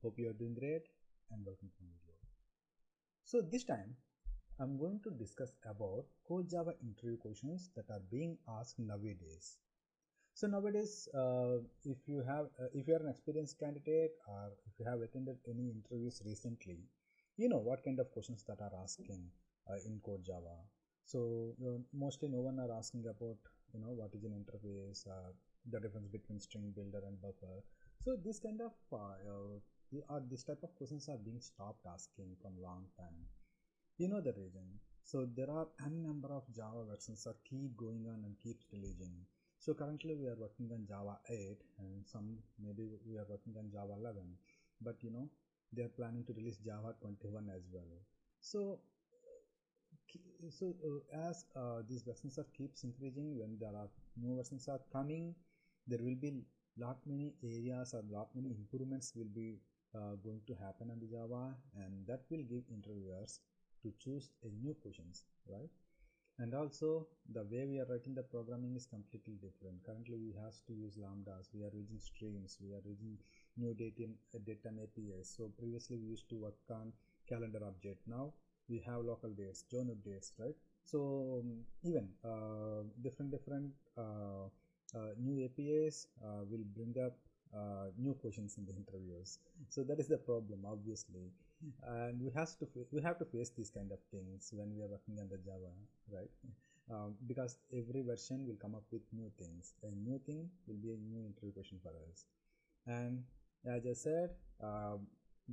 Hope you are doing great and welcome to my video. So this time I'm going to discuss about core Java interview questions that are being asked nowadays. So nowadays, if you are an experienced candidate or if you have attended any interviews recently, you know what kind of questions that are asking in core Java. So mostly no one are asking about what is an interface, the difference between string builder and buffer. So this type of questions are being stopped asking from long time. You know the reason. So there are n number of Java versions that keep going on and keeps releasing. So currently we are working on Java 8 and maybe we are working on Java 11, but they are planning to release Java 21 as well. So as these versions are keeps increasing, when there are new versions are coming, there will be lot many areas or lot many improvements will be going to happen on the Java, and that will give interviewers to choose a new questions, right? And also the way we are writing the programming is completely different. Currently we have to use lambdas, we are using streams, we are using new data APIs. So previously we used to work on calendar object, now we have local dates, zone updates, right? So even different new APIs will bring up new questions in the interviews. So that is the problem, obviously, and we have to face these kind of things when we are working on the Java, right? Because every version will come up with new things. A new thing will be a new interview question for us. And as I said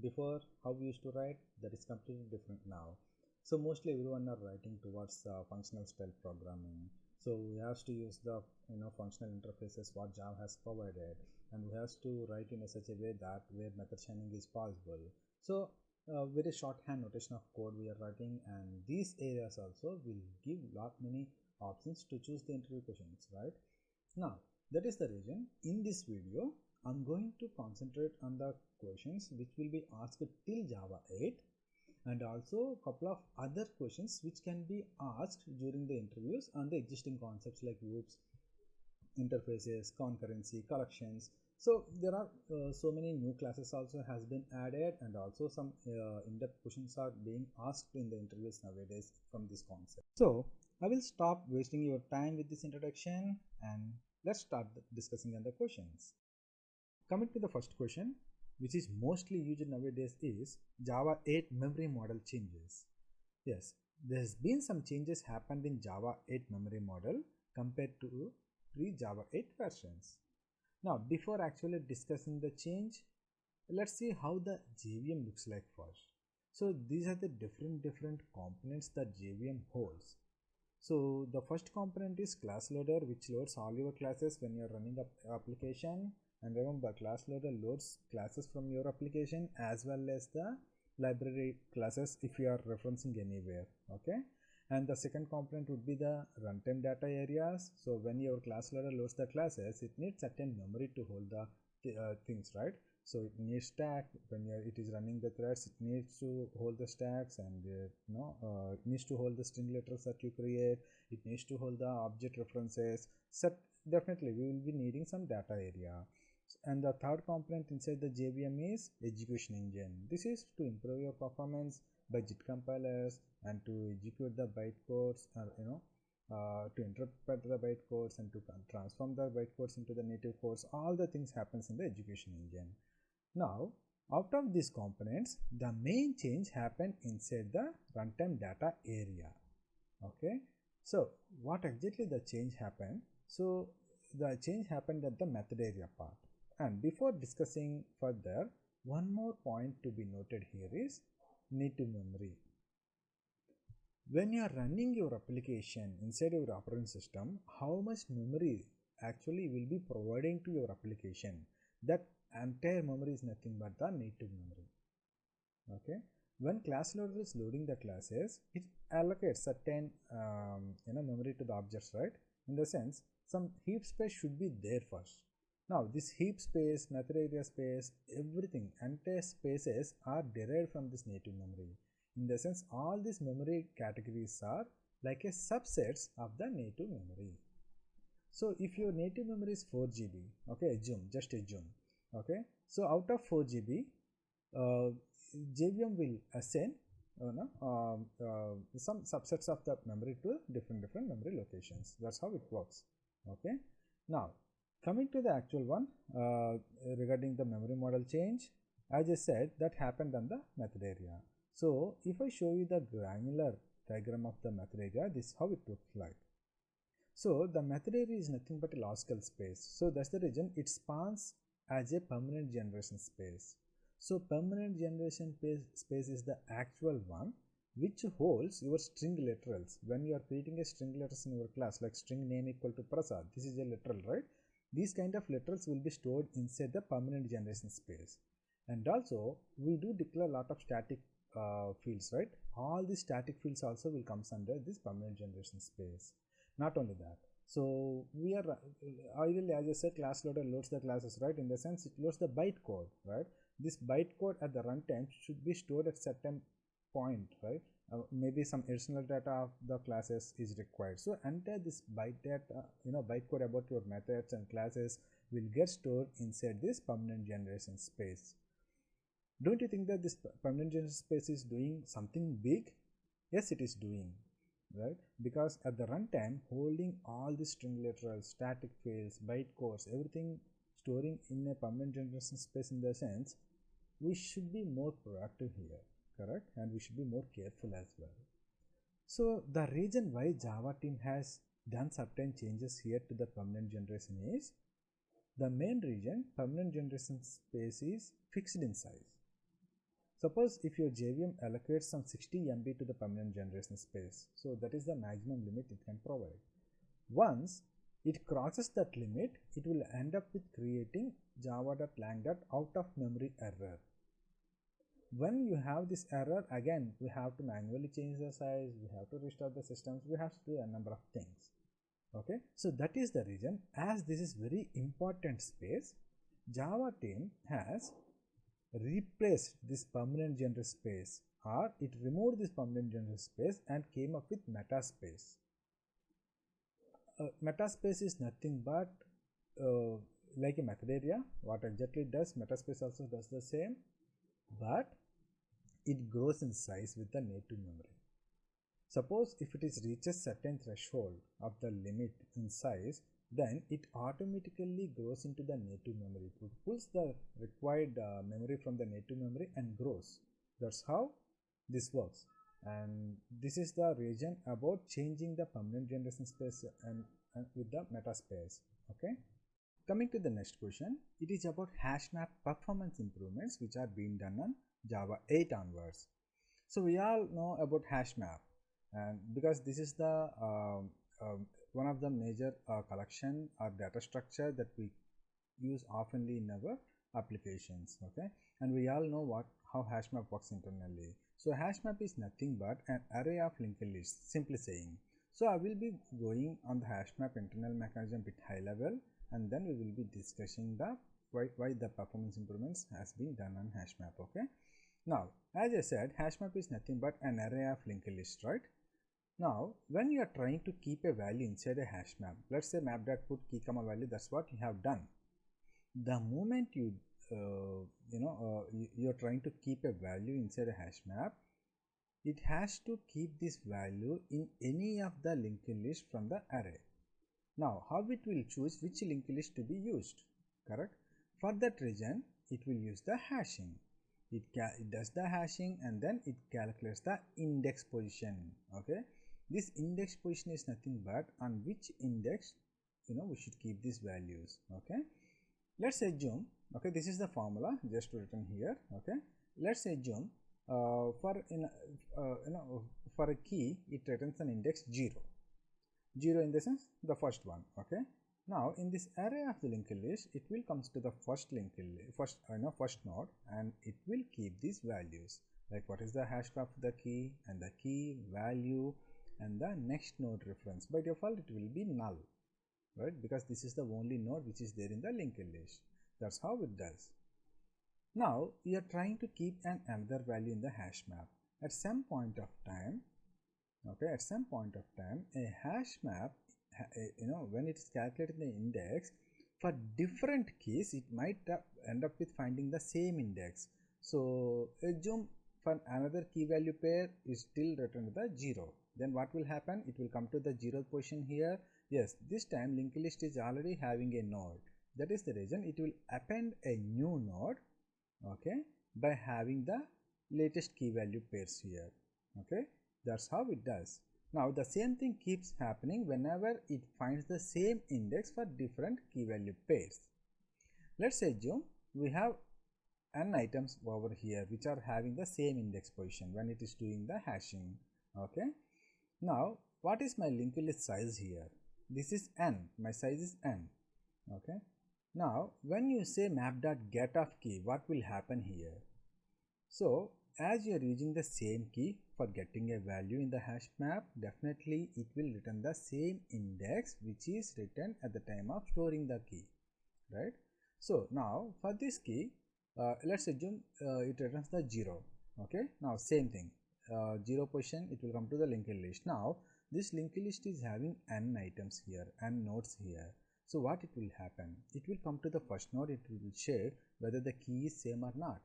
before, how we used to write, that is completely different now. So mostly everyone are writing towards functional style programming. So we have to use the functional interfaces what Java has provided, and we have to write in such a way that where method chaining is possible. So very shorthand notation of code we are writing, and these areas also will give lot many options to choose the interview questions, right? Now that is the reason in this video I'm going to concentrate on the questions which will be asked till Java 8, and also a couple of other questions which can be asked during the interviews on the existing concepts like loops, interfaces, concurrency, collections. So there are so many new classes also has been added, and also some in-depth questions are being asked in the interviews nowadays from this concept. So I will stop wasting your time with this introduction and let's start discussing on the questions. Coming to the first question, which is mostly used nowadays, is Java 8 memory model changes. Yes, there's been some changes happened in Java 8 memory model compared to pre-Java 8 versions. Now before actually discussing the change, let's see how the JVM looks like first. So these are the different components that JVM holds. So the first component is class loader, which loads all your classes when you are running up application. And remember, class loader loads classes from your application as well as the library classes if you are referencing anywhere, okay? And the second component would be the runtime data areas. So when your class loader loads the classes, it needs certain memory to hold the things, right? So it needs stack. When it is running the threads, it needs to hold the stacks, and it needs to hold the string letters that you create. It needs to hold the object references. So definitely we will be needing some data area. And the third component inside the JVM is execution engine. This is to improve your performance by JIT compilers and to execute the bytecodes, to interpret the bytecodes and to transform the bytecodes into the native codes. All the things happens in the execution engine. Now, out of these components, the main change happened inside the runtime data area. Okay, so what exactly the change happened? So the change happened at the method area part. And before discussing further, one more point to be noted here is native memory. When you are running your application inside your operating system, how much memory actually will be providing to your application? That entire memory is nothing but the native memory. Okay, when class loader is loading the classes, it allocates certain memory to the objects, right? In the sense, some heap space should be there first. Now this heap space, method area space, everything, entire spaces are derived from this native memory. In the sense, all these memory categories are like a subsets of the native memory. So if your native memory is 4 GB, okay, just assume, okay, so out of 4 GB, uh, JVM will assign some subsets of the memory to different memory locations. That's how it works. Okay. Now coming to the actual one, regarding the memory model change, as I said, that happened on the method area. So if I show you the granular diagram of the method area, this is how it looks like. So the method area is nothing but a logical space. So that's the reason it spans as a permanent generation space. So permanent generation space is the actual one which holds your string literals. When you are creating a string letters in your class, like string name equal to Prasad, this is a literal, right? These kind of literals will be stored inside the permanent generation space. And also we do declare a lot of static fields, right? All these static fields also will comes under this permanent generation space. Not only that, so we are ideally, as I said, class loader loads the classes, right? In the sense it loads the byte code, right? This byte code at the runtime should be stored at certain point, right? Maybe some additional data of the classes is required. So entire this byte data, byte code about your methods and classes will get stored inside this permanent generation space. Don't you think that this permanent generation space is doing something big? Yes, it is doing, right? Because at the runtime, holding all the string literals, static fields, byte codes, everything storing in a permanent generation space, in the sense we should be more proactive here, correct? And we should be more careful as well. So the reason why Java team has done certain changes here to the permanent generation is, the main reason permanent generation space is fixed in size. Suppose if your JVM allocates some 60 MB to the permanent generation space, so that is the maximum limit it can provide. Once it crosses that limit, it will end up with creating java.lang out of memory error. When you have this error, again we have to manually change the size, we have to restart the systems, we have to do a number of things. Okay, so that is the reason, as this is very important space, Java team has replaced this permanent generation space, or it removed this permanent generation space and came up with meta space. Meta space is nothing but like a method area. What exactly it does, meta space also does the same, but it grows in size with the native memory. Suppose if it is reaches certain threshold of the limit in size, then it automatically grows into the native memory. It pulls the required memory from the native memory and grows. That's how this works. And this is the reason about changing the permanent generation space and with the meta space. Okay. Coming to the next question, it is about Hashmap performance improvements which are being done on Java 8 onwards. So we all know about Hashmap, and because this is the one of the major collection or data structure that we use oftenly in our applications. Okay, and we all know how Hashmap works internally. So Hashmap is nothing but an array of linked lists, simply saying. So I will be going on the Hashmap internal mechanism bit high level, and then we will be discussing the why the performance improvements has been done on Hashmap. Okay, now as I said, Hashmap is nothing but an array of linked lists, right? Now, when you are trying to keep a value inside a hash map, let's say map.put key comma value, that's what you have done. The moment you are trying to keep a value inside a hash map, it has to keep this value in any of the linked list from the array. Now, how it will choose which linked list to be used, correct? For that reason, it will use the hashing. It does the hashing and then it calculates the index position. Okay. This index position is nothing but on which index we should keep these values. Okay, let's assume, okay, this is the formula just written here. Okay, let's assume for a key it returns an index 0 in the sense the first one. Okay, now in this array of the linked list, it will comes to the first linked list, first node, and it will keep these values, like what is the hash of the key and the key value and the next node reference. By default it will be null, right, because this is the only node which is there in the linked list. That's how it does. Now we are trying to keep another value in the hash map. At some point of time, okay, at some point of time, a hash map, when it is calculating the index for different keys, it might end up with finding the same index. So assume for another key value pair is still returned the 0. Then what will happen? It will come to the 0th position here. Yes, this time linked list is already having a node. That is the reason it will append a new node, okay, by having the latest key value pairs here. Okay, that's how it does. Now the same thing keeps happening whenever it finds the same index for different key value pairs. Let's assume we have n items over here which are having the same index position when it is doing the hashing. Okay, now what is my linked list size here? This is n, my size is n. Okay, now when you say map.get of key, what will happen here? So as you are using the same key for getting a value in the hash map, definitely it will return the same index which is written at the time of storing the key, right? So now for this key, let's assume it returns the 0. Okay, now same thing, 0 position, it will come to the linked list. Now this linked list is having n items here, n nodes here. So what it will happen? It will come to the first node, it will check whether the key is same or not.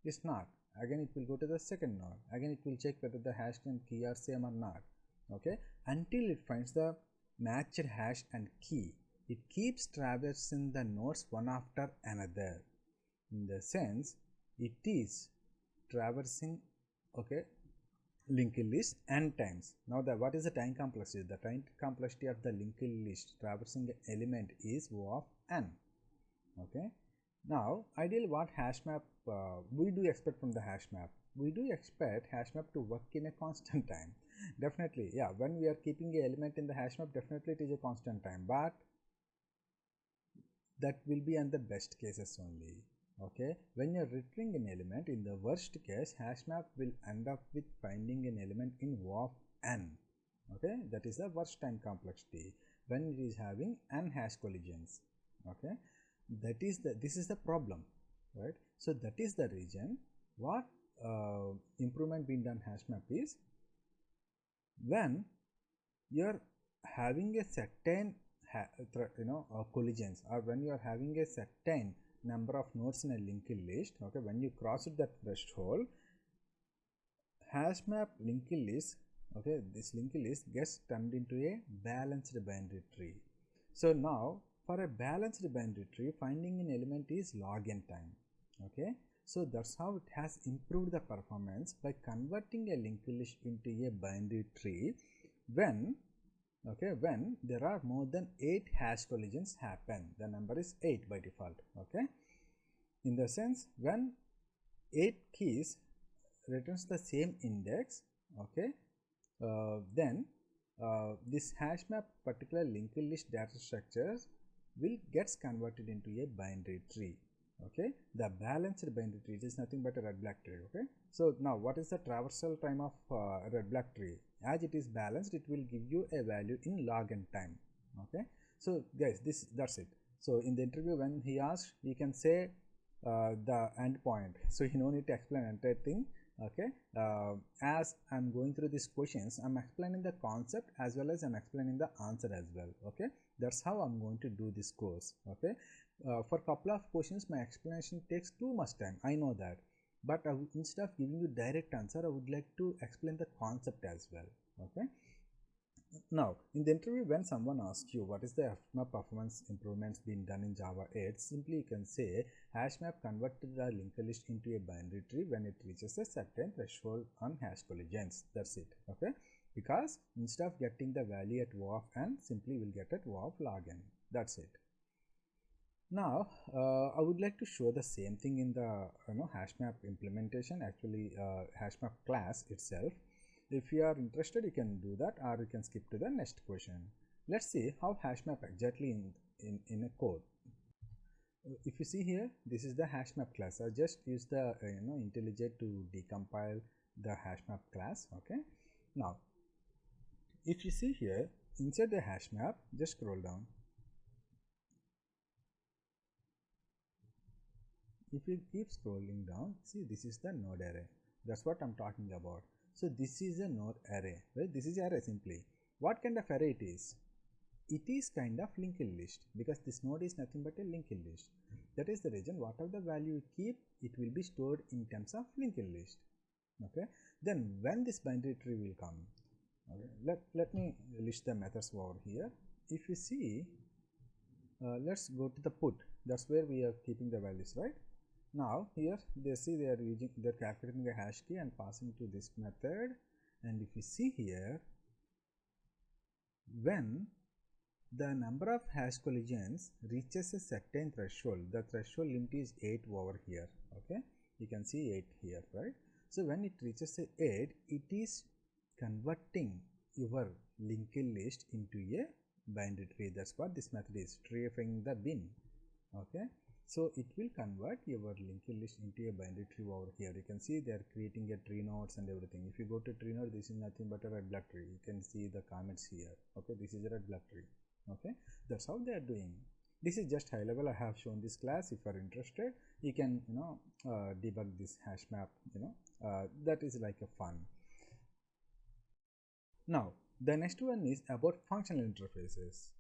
It's not. Again it will go to the second node. Again it will check whether the hash and key are same or not. Okay, until it finds the matched hash and key. It keeps traversing the nodes one after another. In the sense, it is traversing, okay, linked list n times. Now what is the time complexity? The time complexity of the linked list traversing the element is O of n. Okay, now ideally what hashmap we do expect from the hashmap? We do expect hashmap to work in a constant time. Definitely, yeah, when we are keeping an element in the hashmap, definitely it is a constant time, but that will be on the best cases only. Okay, when you are retrieving an element, in the worst case, hashmap will end up with finding an element in O of n. Okay, that is the worst time complexity when it is having n hash collisions. Okay, this is the problem, right? So that is the reason what improvement being done hashmap is, when you are having a certain collisions, or when you are having a certain number of nodes in a linked list, okay, when you cross that threshold, hashmap linked list, okay, this linked list gets turned into a balanced binary tree. So now for a balanced binary tree, finding an element is log n time. Okay, so that's how it has improved the performance by converting a linked list into a binary tree when, okay, when there are more than 8 hash collisions happen. The number is 8 by default. Okay, in the sense when 8 keys returns the same index, okay, then this hash map particular linked list data structures will gets converted into a binary tree. Okay, the balanced binary tree is nothing but a red black tree. Okay, so now what is the traversal time of red black tree? As it is balanced, it will give you a value in log n time. Okay, so guys, that's it. So in the interview, when he asks, you can say the endpoint, so you no need to explain entire thing. Okay, as I'm going through these questions, I'm explaining the concept as well as I'm explaining the answer as well. Okay, that's how I'm going to do this course. Okay, for a couple of questions my explanation takes too much time, I know that, but instead of giving you direct answer, I would like to explain the concept as well. Okay, now in the interview, when someone asks you what is the hashmap performance improvements being done in Java 8, simply you can say hashmap converted the linked list into a binary tree when it reaches a certain threshold on hash collisions. That's it. Okay, because instead of getting the value at O of n, simply we'll get at O of log n. That's it. Now I would like to show the same thing in the hashmap implementation, actually hashmap class itself. If you are interested, you can do that, or you can skip to the next question. Let's see how hashmap exactly in a code. If you see here, this is the hashmap class. I just use the IntelliJ to decompile the hashmap class. Okay, now if you see here inside the hashmap, just scroll down. If you keep scrolling down, see, this is the node array. That's what I'm talking about. So this is a node array, right? This is array simply. What kind of array it is? it is kind of linked list, because this node is nothing but a linked list. That is the reason whatever the value you keep, it will be stored in terms of linked list. Okay, then when this binary tree will come, okay, let me list the methods over here. If you see, let's go to the put. That's where we are keeping the values, right? Now here they see they're calculating a hash key and passing to this method. And if you see here, when the number of hash collisions reaches a certain threshold, the threshold limit is 8 over here. Okay, you can see 8 here, right? So when it reaches a 8, it is converting your linked list into a binary tree. That's what this method is, treeing the bin. Okay, so it will convert your linked list into a binary tree over here. You can see they are creating a tree nodes and everything. If you go to tree node, this is nothing but a red block tree. You can see the comments here. Okay, this is a red block tree. Okay, that's how they are doing. This is just high level. I have shown this class. If you are interested, you can debug this Hashmap. That is like a fun. Now the next one is about functional interfaces.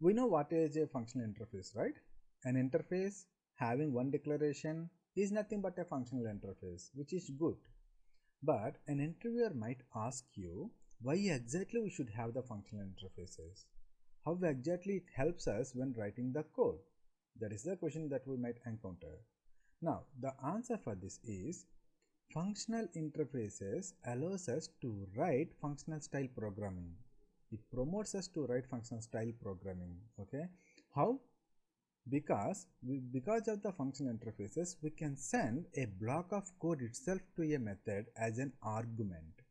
We know what is a functional interface, right? An interface having one declaration is nothing but a functional interface, which is good. But an interviewer might ask you why exactly we should have the functional interfaces. How exactly it helps us when writing the code? That is the question that we might encounter. Now the answer for this is, functional interfaces allows us to write functional style programming. It promotes us to write functional style programming. Okay, how? Because of the functional interfaces, we can send a block of code itself to a method as an argument.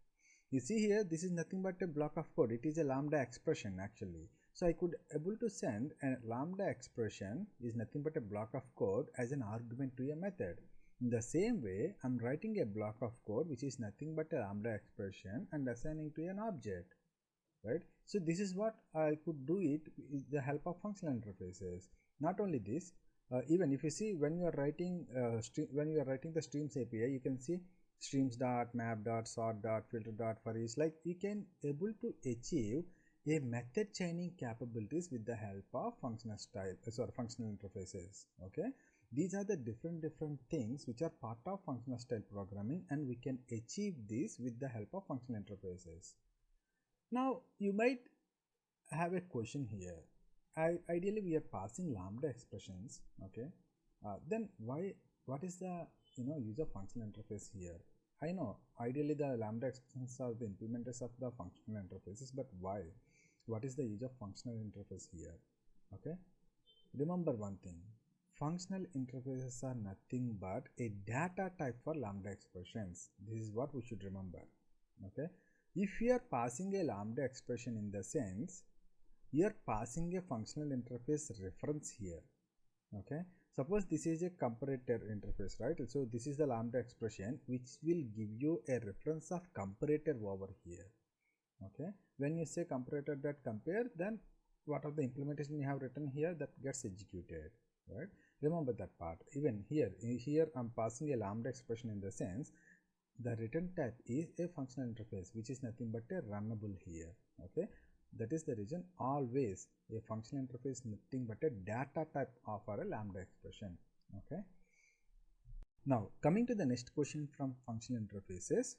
You see here, this is nothing but a block of code. It is a lambda expression actually. So I could able to send a lambda expression is nothing but a block of code as an argument to a method. In the same way, I'm writing a block of code which is nothing but a lambda expression and assigning to an object, right? So this is what I could do it with the help of functional interfaces. Not only this, even if you see when you are writing the streams API, you can see streams.map.sort.filter.for each. Like you can able to achieve a method chaining capabilities with the help of functional interfaces. Okay, these are the different things which are part of functional style programming, and we can achieve this with the help of functional interfaces. Now you might have a question here. Ideally we are passing lambda expressions. Okay, then what is the use of functional interface here? I know ideally the lambda expressions are the implementers of the functional interfaces, but why? What is the use of functional interface here? Okay, remember one thing, functional interfaces are nothing but a data type for lambda expressions. This is what we should remember. Okay, if you are passing a lambda expression, in the sense you are passing a functional interface reference here. Okay, suppose this is a comparator interface, right? So this is the lambda expression which will give you a reference of comparator over here. Okay, when you say comparator.compare, then what are the implementation you have written here, that gets executed, right? Remember that part. Even here I'm passing a lambda expression, in the sense the return type is a functional interface which is nothing but a runnable here. Okay, that is the reason always a functional interface nothing but a data type of our lambda expression. Okay, now coming to the next question from functional interfaces,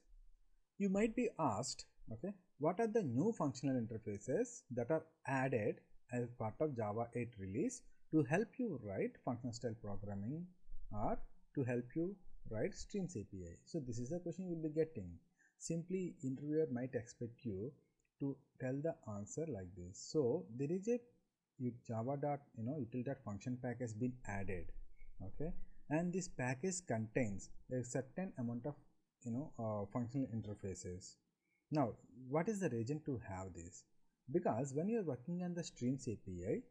you might be asked, okay, what are the new functional interfaces that are added as part of Java 8 release to help you write functional style programming or to help you write streams API? So this is the question you will be getting. Simply interviewer might expect you to tell the answer like this. So there is a java.util.function pack has been added. Okay, and this package contains a certain amount of functional interfaces. Now what is the reason to have this? Because when you are working on the streams API,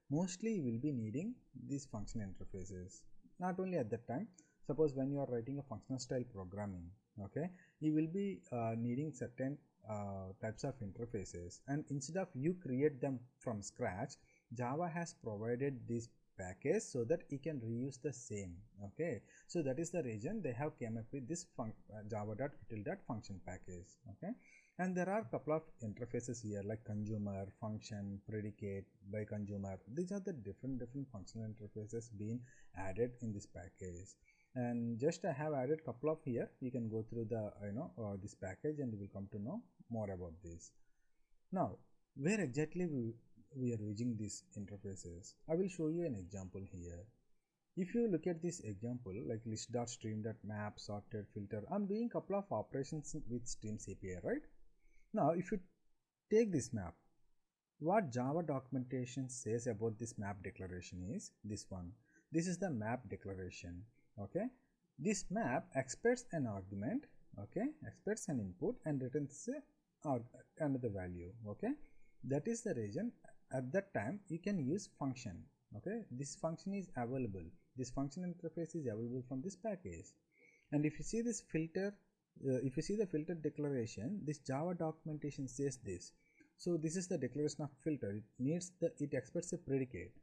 mostly you will be needing these functional interfaces. Not only at that time, suppose when you are writing a functional style programming, okay, you will be needing certain types of interfaces, and instead of you create them from scratch, Java has provided these package so that you can reuse the same. Okay, so that is the reason they have came up with this java.util.function package. Okay, and there are couple of interfaces here like consumer, function, predicate, by consumer. These are the different functional interfaces being added in this package. And just I have added couple of here. You can go through the this package and you will come to know more about this. Now, where exactly we are using these interfaces? I will show you an example here. If you look at this example like list.stream.map, sorted, filter, I'm doing couple of operations with Streams API, right? Now, if you take this map, what Java documentation says about this map declaration is this one. This is the map declaration. Okay, this map expects an argument, okay, expects an input and returns another value. Okay, that is the reason at that time you can use function. Okay, this function is available, this function interface is available from this package. And if you see this filter, if you see the filter declaration, this Java documentation says this. So this is the declaration of filter. It expects a predicate.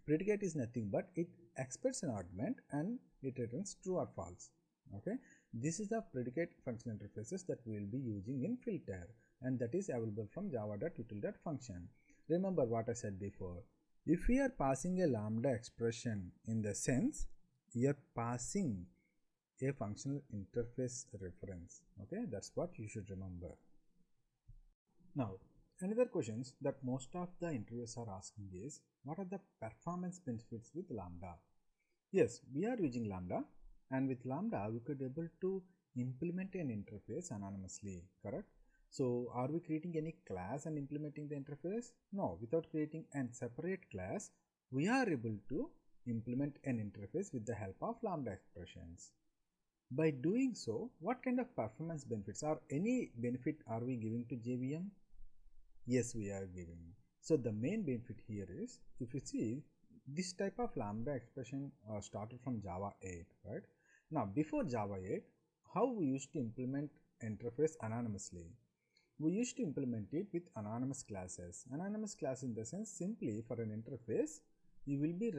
Predicate is nothing but it expects an argument and it returns true or false. Okay, this is the predicate function interfaces that we will be using in filter, and that is available from java.util.function. Remember what I said before. If we are passing a lambda expression, in the sense we are passing a functional interface reference. Okay, that's what you should remember. Now, another questions that most of the interviewers are asking is, what are the performance benefits with Lambda? Yes, we are using Lambda, and with Lambda we could able to implement an interface anonymously, correct? So are we creating any class and implementing the interface? No, without creating a separate class, we are able to implement an interface with the help of Lambda expressions. By doing so, what kind of performance benefits or any benefit are we giving to JVM? Yes, we are giving. So the main benefit here is, if you see, this type of Lambda expression started from Java 8, right? Now, before Java 8, how we used to implement interface anonymously? We used to implement it with anonymous classes. Anonymous class in the sense, simply for an interface, you will be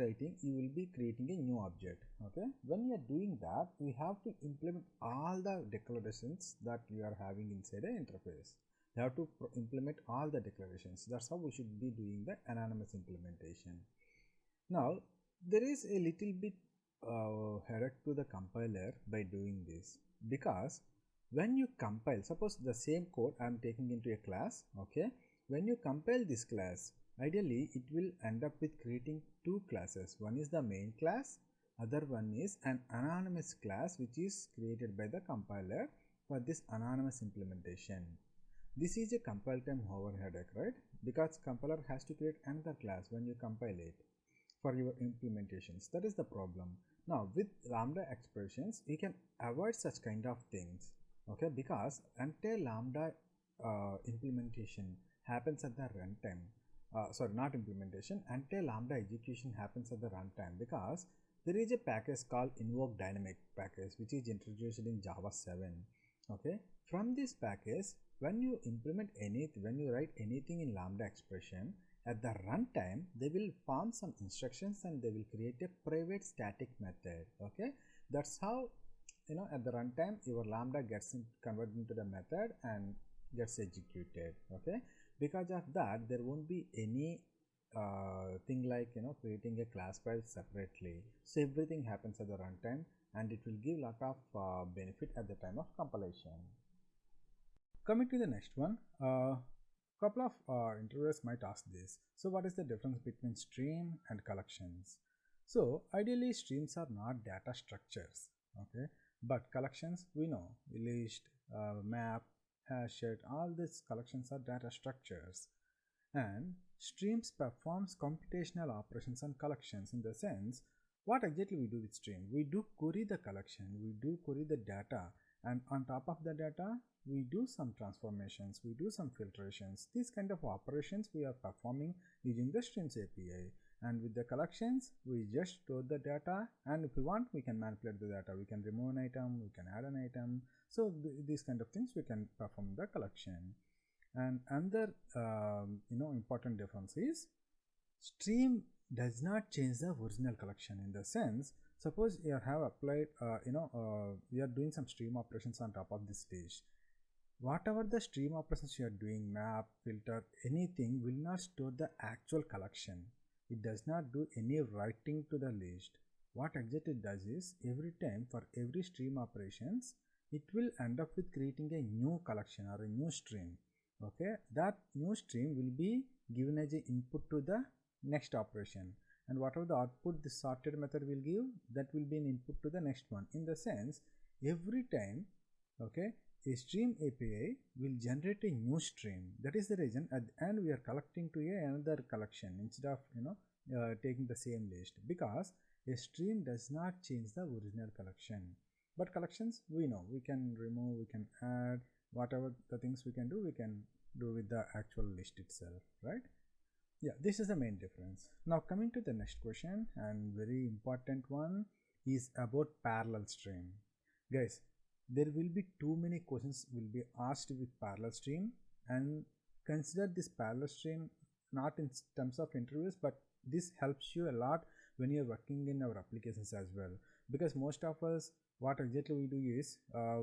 creating a new object. Okay, when you are doing that, we have to implement all the declarations that you are having inside an interface. You have to implement all the declarations. That's how we should be doing the anonymous implementation. Now, there is a little bit headache to the compiler by doing this, because when you compile, suppose the same code I am taking into a class. Okay, when you compile this class, ideally it will end up with creating two classes. One is the main class, other one is an anonymous class which is created by the compiler for this anonymous implementation. This is a compile time headache, right? Because compiler has to create another class when you compile it for your implementations. That is the problem. Now with Lambda expressions, you can avoid such kind of things. Okay, because entire Lambda implementation happens at the runtime. Sorry, not implementation, entire Lambda execution happens at the runtime, because there is a package called invoke dynamic package which is introduced in Java 7. Okay, from this package, when you write anything in Lambda expression, at the runtime they will form some instructions and they will create a private static method. Okay, that's how at the runtime your Lambda gets converted into the method and gets executed. Okay, because of that there won't be any thing like creating a class file separately. So everything happens at the runtime and it will give lot of benefit at the time of compilation. Coming to the next one, couple of interviewers might ask this. So what is the difference between stream and collections? So ideally streams are not data structures, okay, but collections we know, list, map, hash set, all these collections are data structures. And streams performs computational operations on collections, in the sense, what exactly we do with stream? We do query the collection, we do query the data, and on top of the data we do some transformations, we do some filtrations. These kind of operations we are performing using the streams API. And with the collections, we just store the data, and if we want, we can manipulate the data. We can remove an item, we can add an item. So these kind of things we can perform the collection. And another important difference is, stream does not change the original collection. In the sense, suppose you have applied you are doing some stream operations on top of this stage. Whatever the stream operations you are doing, map, filter, anything will not store the actual collection. It does not do any writing to the list. What exactly it does is, every time for every stream operations, it will end up with creating a new collection or a new stream. Okay, that new stream will be given as an input to the next operation, and whatever the output this sorted method will give, that will be an input to the next one. In the sense, every time, okay, a stream API will generate a new stream. That is the reason at the end we are collecting to another collection instead of taking the same list, because a stream does not change the original collection. But collections, we know we can remove, we can add, whatever the things we can do with the actual list itself, right? Yeah, this is the main difference. Now coming to the next question, and very important one, is about parallel stream. Guys, there will be too many questions will be asked with parallel stream, and consider this parallel stream not in terms of interviews, but this helps you a lot when you're working in our applications as well. Because most of us, what exactly we do is,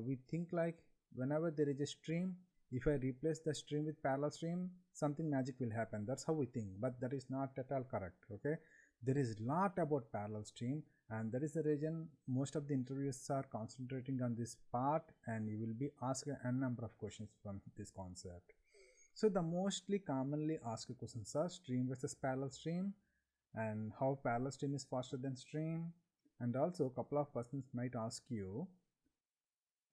we think like, whenever there is a stream, if I replace the stream with parallel stream, something magic will happen. That's how we think, but that is not at all correct. Okay, there is lot about parallel stream, and that is the reason most of the interviews are concentrating on this part, and you will be asked a number of questions from this concept. So the mostly commonly asked questions are stream versus parallel stream, and how parallel stream is faster than stream. And also a couple of persons might ask you,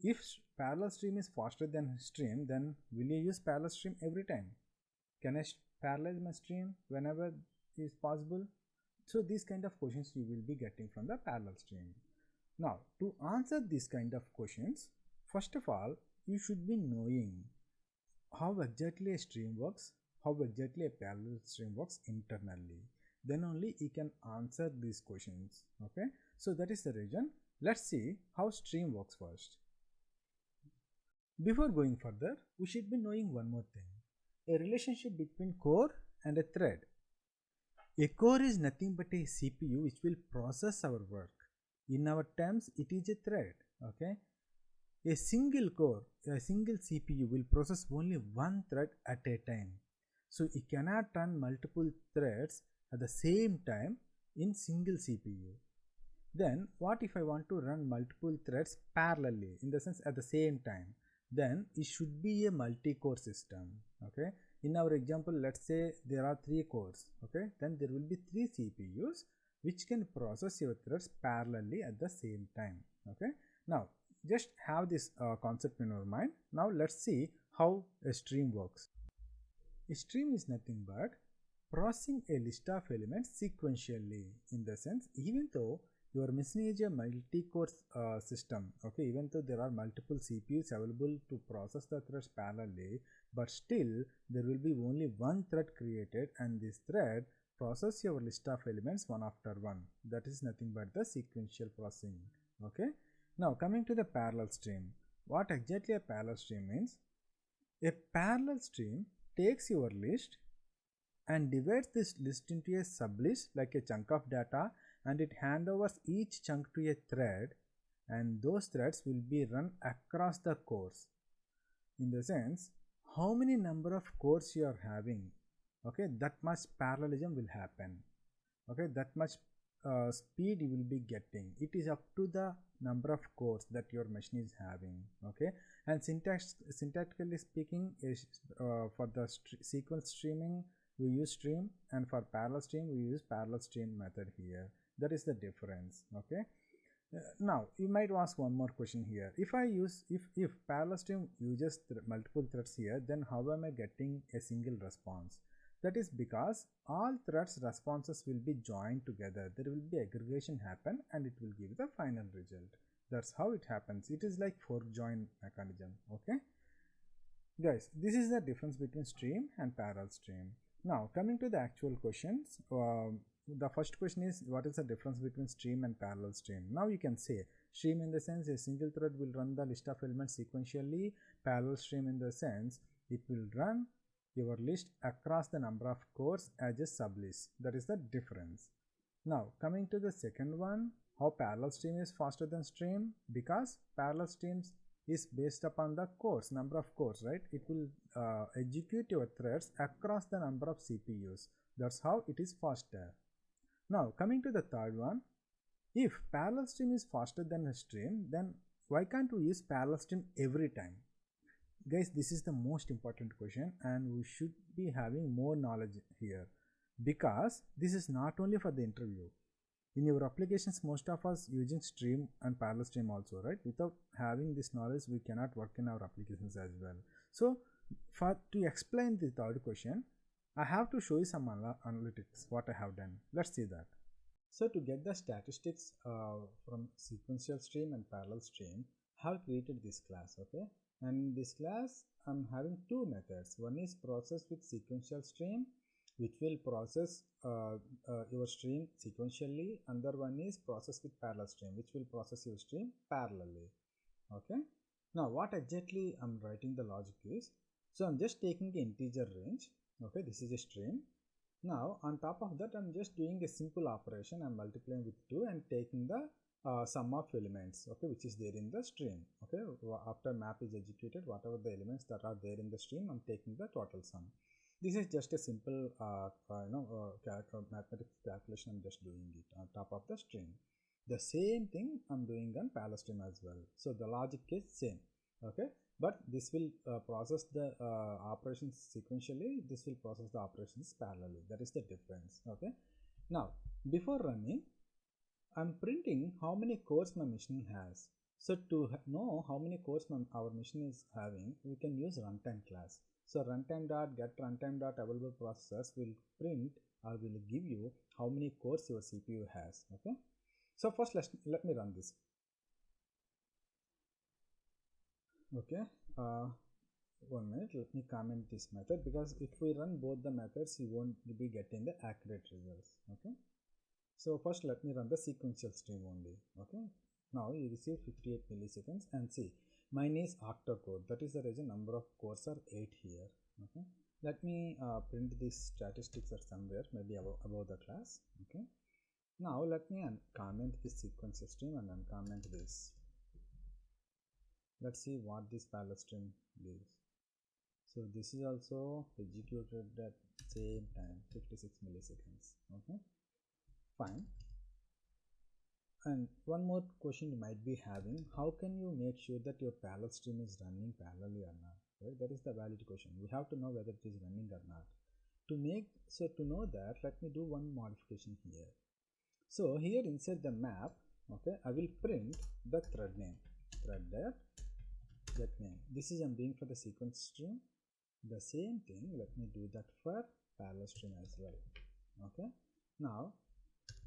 if parallel stream is faster than stream, then will you use parallel stream every time? Can I parallel my stream whenever is possible? So these kind of questions you will be getting from the parallel stream. Now to answer these kind of questions, first of all, you should be knowing how exactly a stream works, how exactly a parallel stream works internally. Then only you can answer these questions. Okay, so that is the reason. Let's see how stream works first. Before going further, we should be knowing one more thing: a relationship between core and a thread. A core is nothing but a CPU which will process our work. In our terms, it is a thread. Okay, a single core, a single CPU will process only one thread at a time. So it cannot run multiple threads at the same time in single CPU. Then what if I want to run multiple threads parallelly, in the sense at the same time? Then it should be a multi-core system. Okay, in our example, let's say there are 3 cores. Okay, then there will be 3 CPUs which can process your threads parallelly at the same time. Okay, now just have this concept in your mind. Now let's see how a stream works. A stream is nothing but processing a list of elements sequentially. In the sense, even though you are managing a multi-core system, okay, even though there are multiple CPUs available to process the threads parallelly, but still there will be only one thread created, and this thread process your list of elements one after one. That is nothing but the sequential processing. Okay, now coming to the parallel stream. What exactly a parallel stream means? A parallel stream takes your list and divides this list into a sublist, like a chunk of data, and it handovers each chunk to a thread, and those threads will be run across the cores. In the sense, how many number of cores you are having, okay, that much parallelism will happen. Okay, that much speed you will be getting. It is up to the number of cores that your machine is having. Okay, and syntactically speaking, is for the sequence streaming we use stream, and for parallel stream we use parallel stream method here. That is the difference. Okay, now you might ask one more question here. If parallel stream uses multiple threads here, then how am I getting a single response? That is because all threads responses will be joined together. There will be aggregation happen, and it will give the final result. That's how it happens. It is like fork join mechanism. Okay, guys, this is the difference between stream and parallel stream. Now coming to the actual questions, the first question is, what is the difference between stream and parallel stream? Now you can say stream in the sense a single thread will run the list of elements sequentially. Parallel stream in the sense it will run your list across the number of cores as a sublist. That is the difference. Now coming to the second one, how parallel stream is faster than stream, because parallel streams is based upon the cores, number of cores, right? It will execute your threads across the number of CPUs. That's how it is faster. Now coming to the third one, if parallel stream is faster than a stream, then why can't we use parallel stream every time? Guys, this is the most important question and we should be having more knowledge here, because this is not only for the interview. In your applications, most of us using stream and parallel stream also, right? Without having this knowledge, we cannot work in our applications as well. So to explain the third question, I have to show you some analytics, what I have done. Let's see that. So to get the statistics from sequential stream and parallel stream, I have created this class, okay? And in this class, I'm having two methods. One is process with sequential stream, which will process your stream sequentially. Another one is process with parallel stream, which will process your stream parallelly. Okay. Now what exactly I'm writing the logic is, so I'm just taking the integer range. Okay, this is a stream. Now on top of that, I'm just doing a simple operation. I'm multiplying with 2 and taking the sum of elements, okay, which is there in the stream. Okay, after map is executed, whatever the elements that are there in the stream, I'm taking the total sum. This is just a simple mathematics calculation. I'm just doing it on top of the stream. The same thing I'm doing on parallel stream as well. So the logic is same, okay, but this will process the operations sequentially. This will process the operations parallelly. That is the difference. Okay. Now before running, I'm printing how many cores my machine has. So to know how many cores our machine is having, we can use runtime class. So runtime.getRuntime.available processors will print or will give you how many cores your CPU has. Okay. So first let me run this. Okay. 1 minute. Let me comment this method, because if we run both the methods, you won't be getting the accurate results. Okay. So first let me run the sequential stream only. Okay. Now you receive 58 milliseconds and see, mine is octa-core. That is the reason number of cores are 8 here. Okay. Let me print these statistics are somewhere, maybe above the class. Okay. Now let me uncomment this sequential stream and uncomment this. Let's see what this parallel stream gives. So this is also executed at same time, 56 milliseconds. Okay. Fine. And one more question you might be having, how can you make sure that your parallel stream is running parallelly or not? Right? That is the valid question. We have to know whether it is running or not. To know that, let me do one modification here. So here inside the map, okay, I will print the thread name, get name. This is I'm doing for the sequence stream. The same thing, let me do that for parallel stream as well. Okay. Now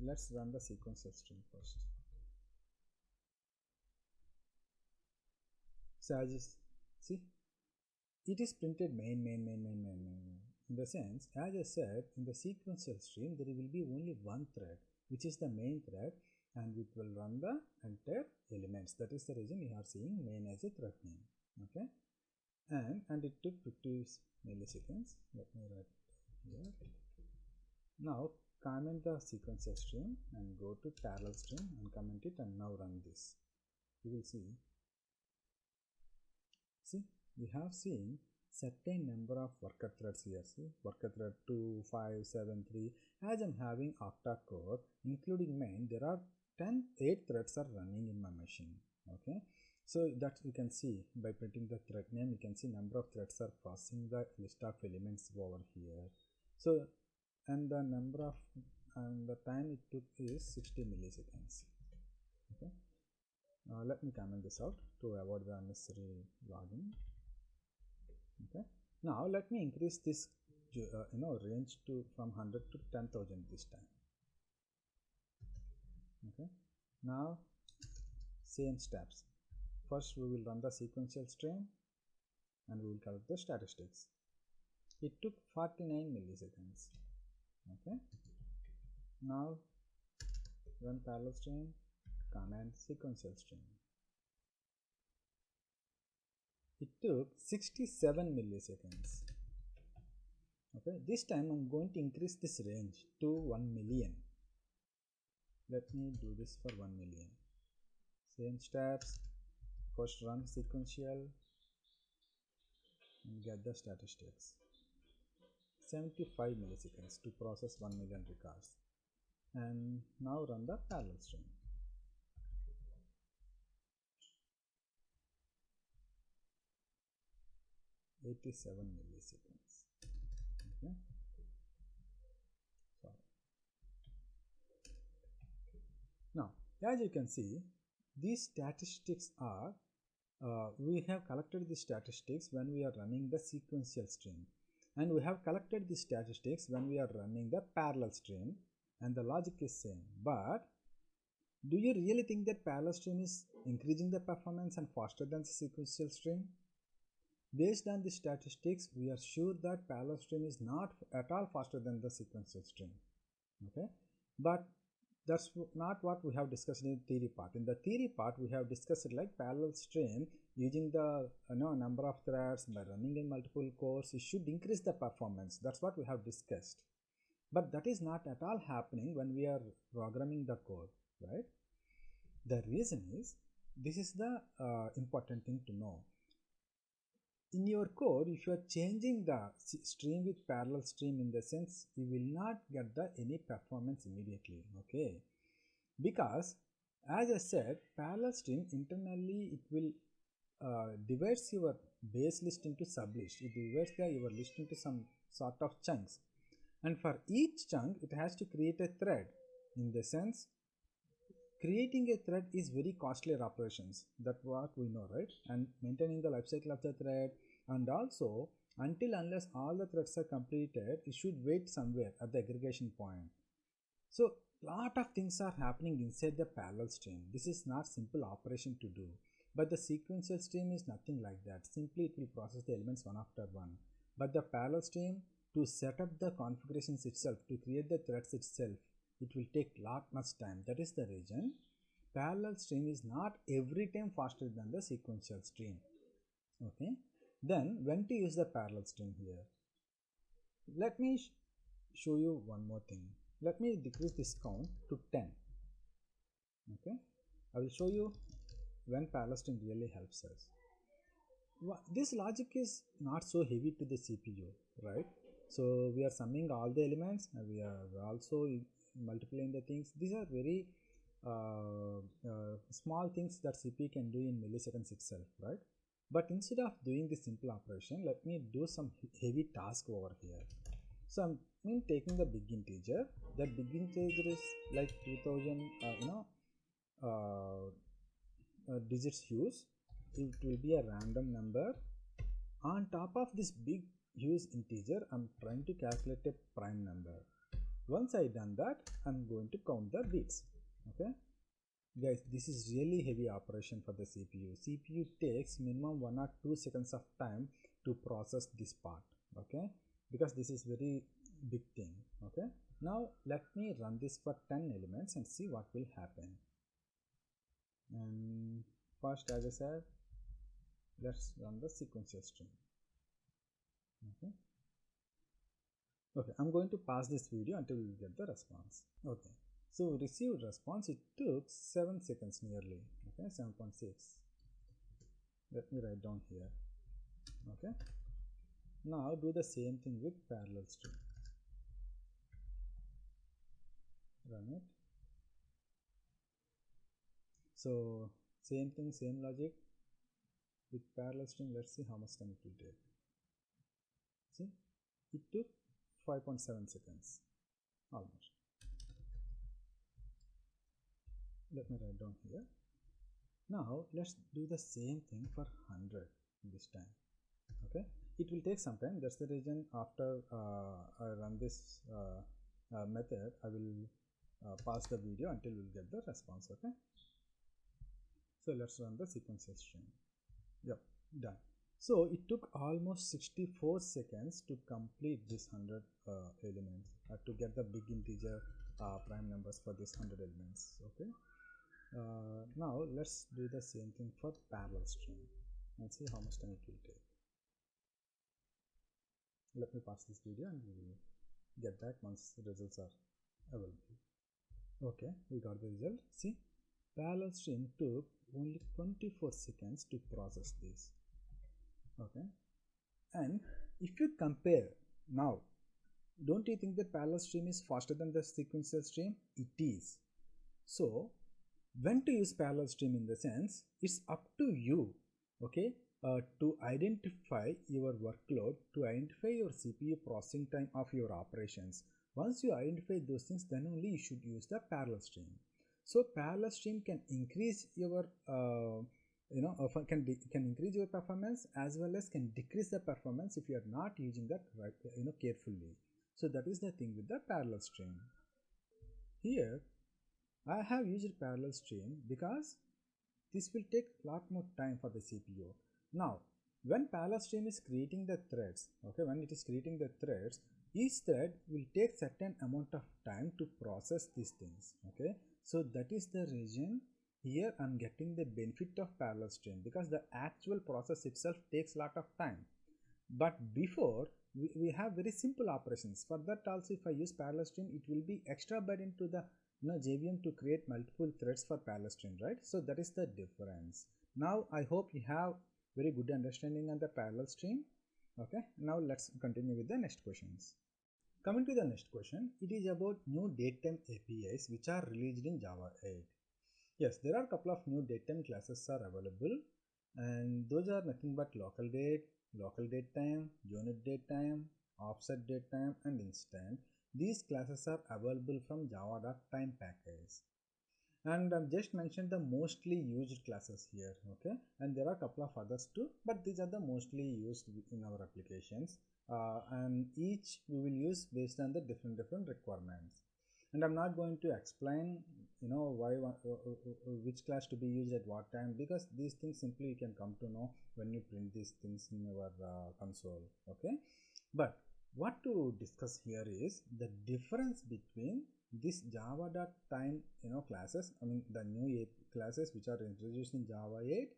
let's run the sequential stream first. So as you see, it is printed main. In the sense, as I said, in the sequential stream there will be only one thread, which is the main thread, and it will run the entire elements. That is the reason you are seeing main as a thread name. Okay, and it took 50 milliseconds. Let me write here. Now comment the sequential stream and go to parallel stream and comment it, and now run this. You will see we have seen certain number of worker threads here. See, worker thread 2, 5, 7, 3. As I'm having octa-core, including main, there are 8 threads are running in my machine. Okay, so that you can see by printing the thread name, you can see number of threads are processing the list of elements over here. So and the number of and the time it took is 60 milliseconds. Okay, let me comment this out to avoid the unnecessary login. Okay, now let me increase this range to from 100 to 10,000 this time. Okay, now same steps. First we will run the sequential stream and we will collect the statistics. It took 49 milliseconds. Okay, now run parallel stream, comment sequential stream. It took 67 milliseconds. Okay, this time I'm going to increase this range to 1 million. Let me do this for 1 million. Same steps, first run sequential and get the statistics. 75 milliseconds to process 1 million records. And now run the parallel stream. 87 milliseconds. Okay. Sorry. Now, as you can see, these statistics are we have collected the statistics when we are running the sequential stream, and we have collected the statistics when we are running the parallel stream, and the logic is same. But do you really think that parallel stream is increasing the performance and faster than the sequential stream? Based on the statistics, we are sure that parallel stream is not at all faster than the sequential stream. Okay, but that's not what we have discussed in the theory part. In the theory part, we have discussed it like parallel stream using the number of threads by running in multiple cores. It should increase the performance. That's what we have discussed. But that is not at all happening when we are programming the code, right? The reason is, this is the important thing to know. In your code, if you are changing the stream with parallel stream, in the sense you will not get the any performance immediately, okay? Because as I said, parallel stream internally it will divides your base list into sublist. It divides your list into some sort of chunks, and for each chunk it has to create a thread. In the sense, creating a thread is very costly operations, that's what we know, right? And maintaining the lifecycle of the thread, and also until unless all the threads are completed, it should wait somewhere at the aggregation point. So lot of things are happening inside the parallel stream. This is not simple operation to do, but the sequential stream is nothing like that. Simply it will process the elements one after one. But the parallel stream, to set up the configurations itself, to create the threads itself, it will take much time. That is the reason parallel stream is not every time faster than the sequential stream. Okay, then when to use the parallel stream here? Let me show you one more thing. Let me decrease this count to 10. Okay, I will show you when parallel stream really helps us. This logic is not so heavy to the CPU, right? So we are summing all the elements and we are also multiplying the things. These are very small things that CPU can do in milliseconds itself, right? But instead of doing this simple operation, let me do some heavy task over here. So I'm taking the big integer. That big integer is like 2000 digits huge. It will be a random number. On top of this big huge integer, I'm trying to calculate a prime number. Once I done that, I'm going to count the bits. Okay, guys, this is really heavy operation for the CPU. CPU takes minimum 1 or 2 seconds of time to process this part. Okay, because this is very big thing. Okay, now let me run this for 10 elements and see what will happen. And first, as I said, let's run the sequential stream. Okay, I'm going to pause this video until we get the response. Okay, so received response, it took 7 seconds nearly. Okay, 7.6. Let me write down here. Okay, now do the same thing with parallel stream. Run it. So same thing, same logic with parallel stream. Let's see how much time it will take. See, it took 5.7 seconds almost. Let me write down here. Now let's do the same thing for 100 this time. Okay, it will take some time. That's the reason after I run this method, I will pause the video until we'll get the response. Okay, so let's run the sequential stream. Yep, done. So it took almost 64 seconds to complete this 100 elements to get the big integer prime numbers for this 100 elements. Okay, now let's do the same thing for parallel stream and see how much time it will take. Let me pause this video and we will get back once the results are available. Okay, we got the result. See, parallel stream took only 24 seconds to process this. Okay, and if you compare now, don't you think that parallel stream is faster than the sequential stream? It is. So when to use parallel stream, in the sense, it's up to you, okay, to identify your workload, to identify your CPU processing time of your operations. Once you identify those things, then only you should use the parallel stream. So parallel stream can increase your can increase your performance, as well as can decrease the performance if you are not using that right, carefully. So that is the thing with the parallel stream. Here I have used parallel stream because this will take a lot more time for the CPU. Now, when parallel stream is creating the threads, okay, when it is creating the threads, each thread will take certain amount of time to process these things. Okay, so that is the reason here I'm getting the benefit of parallel stream, because the actual process itself takes a lot of time. But before we have very simple operations. For that also, if I use parallel stream, it will be extra burden to the JVM to create multiple threads for parallel stream, right? So that is the difference. Now I hope you have very good understanding on the parallel stream. Okay, now let's continue with the next questions. Coming to the next question, it is about new datetime APIs which are released in Java 8. Yes, there are a couple of new datetime classes are available, and those are nothing but local date, local datetime, unit datetime, offset datetime, and instant. These classes are available from java.time package. And I've just mentioned the mostly used classes here, okay, and there are a couple of others too, but these are the mostly used in our applications, and each we will use based on the different requirements. And I'm not going to explain why which class to be used at what time, because these things simply you can come to know when you print these things in your console. Okay, but what to discuss here is the difference between this java.time classes, I mean the new classes which are introduced in Java 8,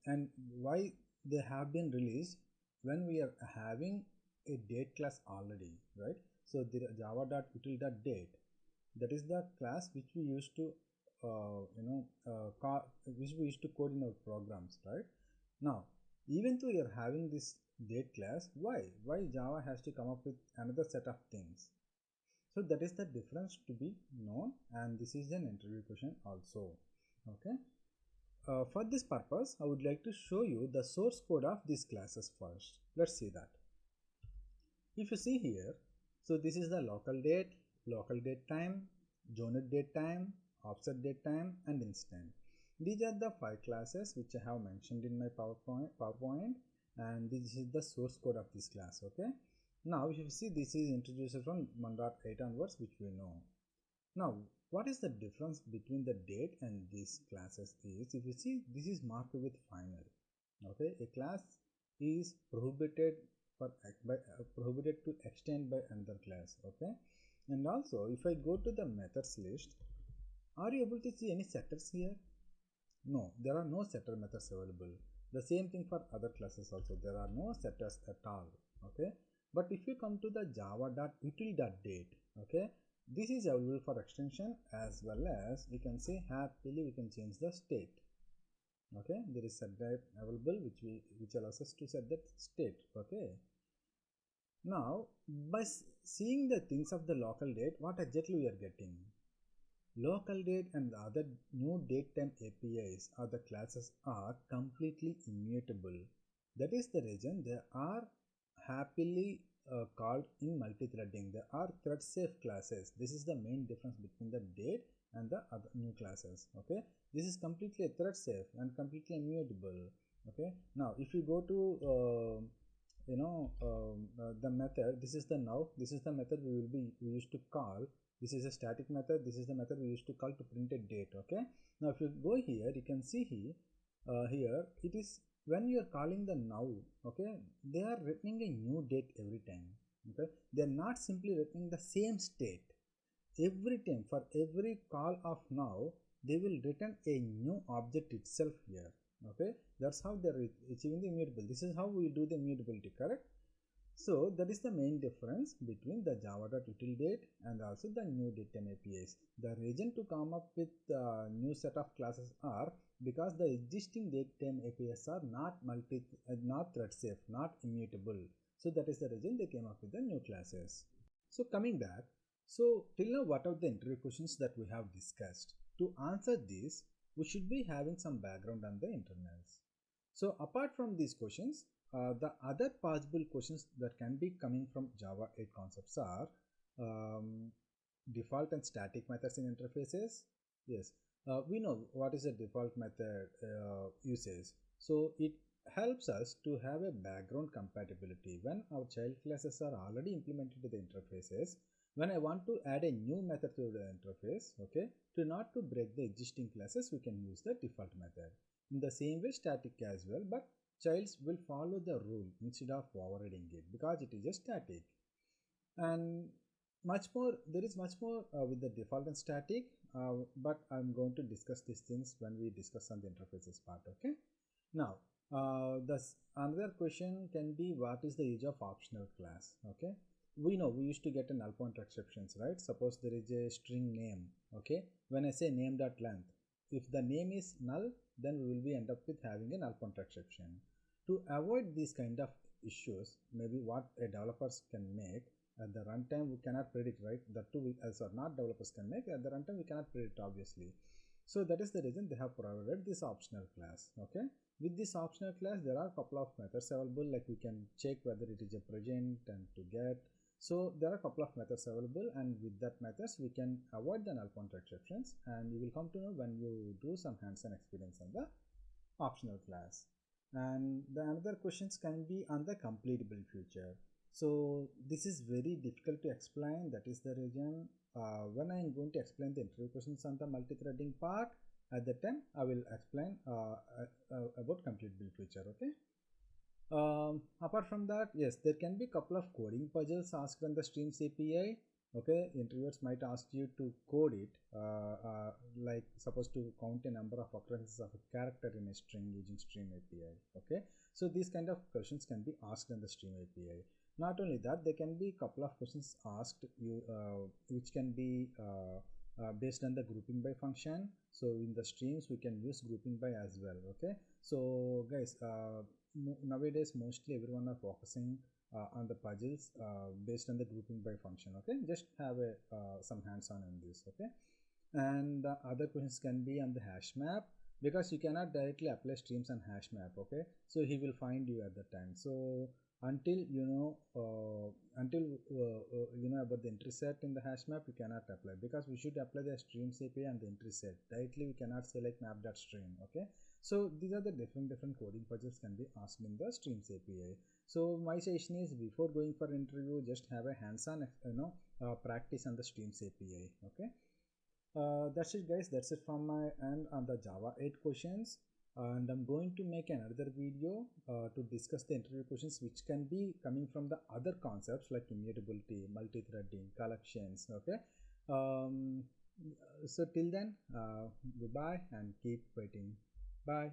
and why they have been released when we are having a date class already, right? So the java.util.date, that is the class which we used to which we used to code in our programs, right? Now, even though you are having this date class, why Java has to come up with another set of things? So that is the difference to be known, and this is an interview question also. Okay, for this purpose I would like to show you the source code of these classes first. Let's see that. If you see here, so this is the local date time, unit date time, offset date time, and instant. These are the 5 classes which I have mentioned in my PowerPoint, and this is the source code of this class. Okay, now if you see, this is introduced from 1.8 onwards, which we know. Now what is the difference between the date and these classes is, if you see, this is marked with final. Okay, a class is prohibited to extend by another class. Okay, and also if I go to the methods list, are you able to see any setters here? No, there are no setter methods available. The same thing for other classes also, there are no setters at all. Okay, but if you come to the java.util.date, okay, this is available for extension, as well as we can say happily we can change the state. Okay, there is set type available which allows us to set that state. Okay, now by seeing the things of the local date, what exactly we are getting? Local date and the other new datetime APIs or the classes are completely immutable. That is the reason they are happily called in multi-threading. They are thread safe classes. This is the main difference between the date and the other new classes. Okay, this is completely thread safe and completely immutable. Okay, now if you go to the method, this is the method we used to call. This is a static method. This is the method we used to call to print a date. Okay, now if you go here, you can see here it is when you are calling the now. Okay, they are returning a new date every time. Okay, they are not simply returning the same state. Every time, for every call of now, they will return a new object itself here. Okay, that's how they are achieving the immutable. This is how we do the immutability, correct? So that is the main difference between the java.util-date and also the new datetime APIs. The reason to come up with the new set of classes are because the existing datetime APIs are not thread safe, not immutable. So that is the reason they came up with the new classes. So coming back, so till now what are the interview questions that we have discussed? To answer this, we should be having some background on the internals. So apart from these questions, the other possible questions that can be coming from Java 8 concepts are default and static methods in interfaces. Yes, we know what is a default method usage. So it helps us to have a background compatibility when our child classes are already implemented to the interfaces. When I want to add a new method to the interface, okay, not to break the existing classes, we can use the default method. In the same way, static as well, but childs will follow the rule instead of overriding it because it is a static. And much more, there is much more with the default and static, but I'm going to discuss these things when we discuss on the interfaces part. Okay, now another question can be, what is the use of optional class? Okay, we know we used to get a null pointer exceptions, right? Suppose there is a string name. Okay, when I say name.length, if the name is null, then we will be end up with having a null pointer exception. To avoid these kind of issues, maybe what a developers can make at the runtime, we cannot predict, right? The two as or not developers can make at the runtime, we cannot predict, obviously. So that is the reason they have provided this optional class. Okay, with this optional class there are a couple of methods available, like we can check whether it is a present and to get. So there are a couple of methods available, and with that methods we can avoid the null pointer exceptions, and you will come to know when you do some hands-on experience on the optional class. And the another questions can be on the completable feature. So this is very difficult to explain. That is the reason when I am going to explain the interview questions on the multi-threading part, at that time I will explain about completable feature. Okay. Apart from that, yes, there can be a couple of coding puzzles asked on the Streams API. Okay, interviewers might ask you to code it, like suppose to count a number of occurrences of a character in a string using Stream API. Okay, so these kind of questions can be asked in the Stream API. Not only that, there can be a couple of questions asked you, which can be based on the grouping by function. So in the streams we can use grouping by as well. Okay, so guys, nowadays mostly everyone are focusing on the puzzles based on the grouping by function. Okay, just have a some hands-on in this. Okay, and the other questions can be on the Hashmap, because you cannot directly apply streams on Hashmap. Okay, so he will find you at the time. So until you know you know about the entry set in the Hashmap, you cannot apply, because we should apply the streams API and the entry set directly. We cannot say like map.stream. Okay, so these are the different coding puzzles can be asked in the streams API. So my suggestion is, before going for interview, just have a hands-on practice on the streams API. Okay, that's it guys, that's it from my end on the Java 8 questions, and I'm going to make another video to discuss the interview questions which can be coming from the other concepts like immutability, multi-threading, collections. Okay, so till then, goodbye and keep waiting. Bye.